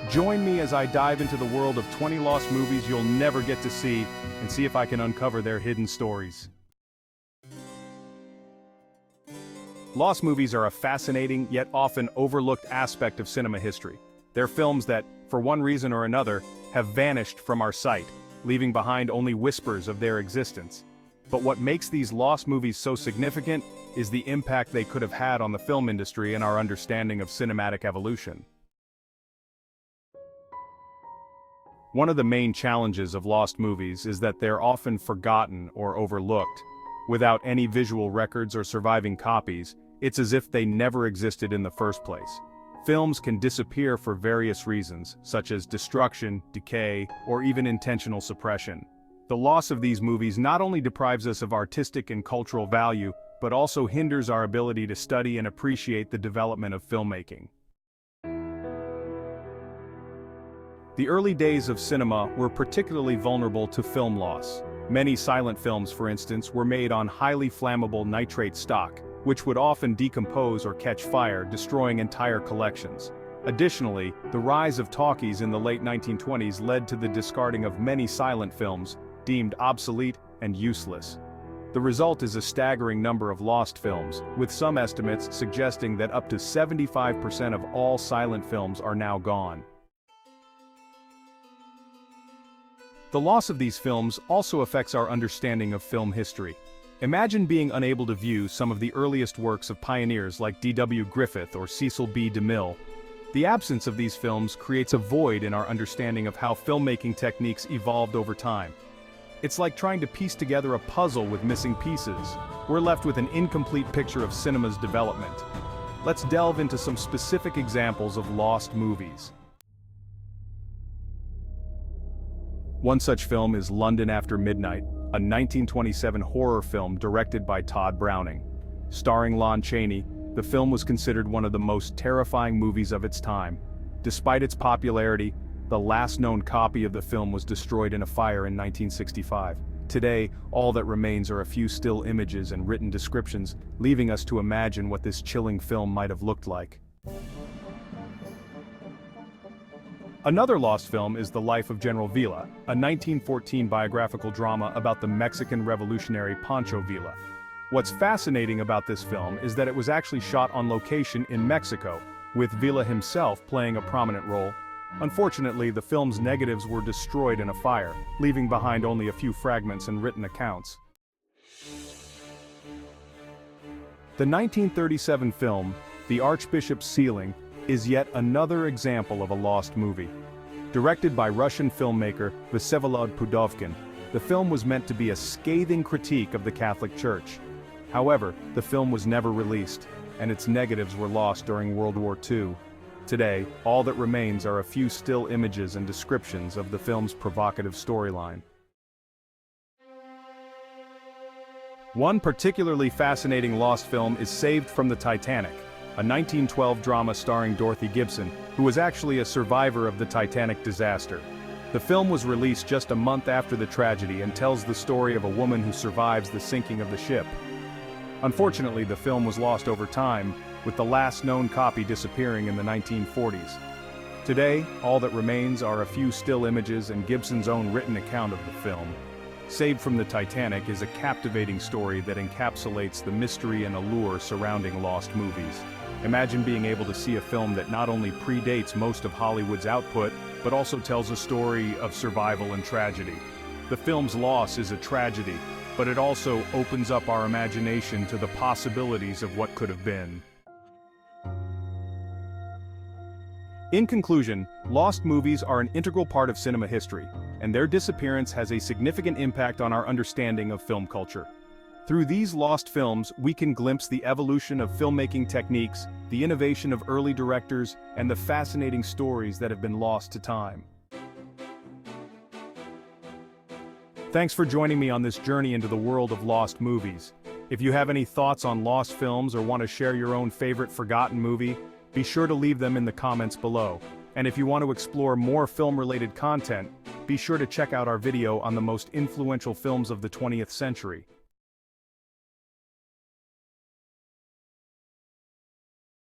Join me as I dive into the world of 20 lost movies you'll never get to see, and see if I can uncover their hidden stories. Lost movies are a fascinating, yet often overlooked aspect of cinema history. They're films that, for one reason or another, have vanished from our sight, leaving behind only whispers of their existence. But what makes these lost movies so significant is the impact they could have had on the film industry and our understanding of cinematic evolution. One of the main challenges of lost movies is that they're often forgotten or overlooked. Without any visual records or surviving copies, it's as if they never existed in the first place. Films can disappear for various reasons, such as destruction, decay, or even intentional suppression. The loss of these movies not only deprives us of artistic and cultural value, but also hinders our ability to study and appreciate the development of filmmaking. The early days of cinema were particularly vulnerable to film loss. Many silent films, for instance, were made on highly flammable nitrate stock, which would often decompose or catch fire, destroying entire collections. Additionally, the rise of talkies in the late 1920s led to the discarding of many silent films, deemed obsolete and useless. The result is a staggering number of lost films, with some estimates suggesting that up to 75% of all silent films are now gone. The loss of these films also affects our understanding of film history. Imagine being unable to view some of the earliest works of pioneers like D.W. Griffith or Cecil B. DeMille. The absence of these films creates a void in our understanding of how filmmaking techniques evolved over time. It's like trying to piece together a puzzle with missing pieces. We're left with an incomplete picture of cinema's development. Let's delve into some specific examples of lost movies. One such film is London After Midnight, a 1927 horror film directed by Todd Browning. Starring Lon Chaney, the film was considered one of the most terrifying movies of its time. Despite its popularity, the last known copy of the film was destroyed in a fire in 1965. Today, all that remains are a few still images and written descriptions, leaving us to imagine what this chilling film might have looked like. Another lost film is The Life of General Villa, a 1914 biographical drama about the Mexican revolutionary Pancho Villa. What's fascinating about this film is that it was actually shot on location in Mexico, with Villa himself playing a prominent role. Unfortunately, the film's negatives were destroyed in a fire, leaving behind only a few fragments and written accounts. The 1937 film, The Archbishop's Ceiling, is yet another example of a lost movie. Directed by Russian filmmaker Vsevolod Pudovkin, the film was meant to be a scathing critique of the Catholic Church. However, the film was never released, and its negatives were lost during World War II. Today, all that remains are a few still images and descriptions of the film's provocative storyline. One particularly fascinating lost film is Saved from the Titanic, a 1912 drama starring Dorothy Gibson, who was actually a survivor of the Titanic disaster. The film was released just a month after the tragedy and tells the story of a woman who survives the sinking of the ship. Unfortunately, the film was lost over time, with the last known copy disappearing in the 1940s. Today, all that remains are a few still images and Gibson's own written account of the film. Saved from the Titanic is a captivating story that encapsulates the mystery and allure surrounding lost movies. Imagine being able to see a film that not only predates most of Hollywood's output, but also tells a story of survival and tragedy. The film's loss is a tragedy, but it also opens up our imagination to the possibilities of what could have been. In conclusion, lost movies are an integral part of cinema history, and their disappearance has a significant impact on our understanding of film culture. Through these lost films, we can glimpse the evolution of filmmaking techniques, the innovation of early directors, and the fascinating stories that have been lost to time. Thanks for joining me on this journey into the world of lost movies. If you have any thoughts on lost films or want to share your own favorite forgotten movie, be sure to leave them in the comments below. And if you want to explore more film-related content, be sure to check out our video on the most influential films of the 20th century.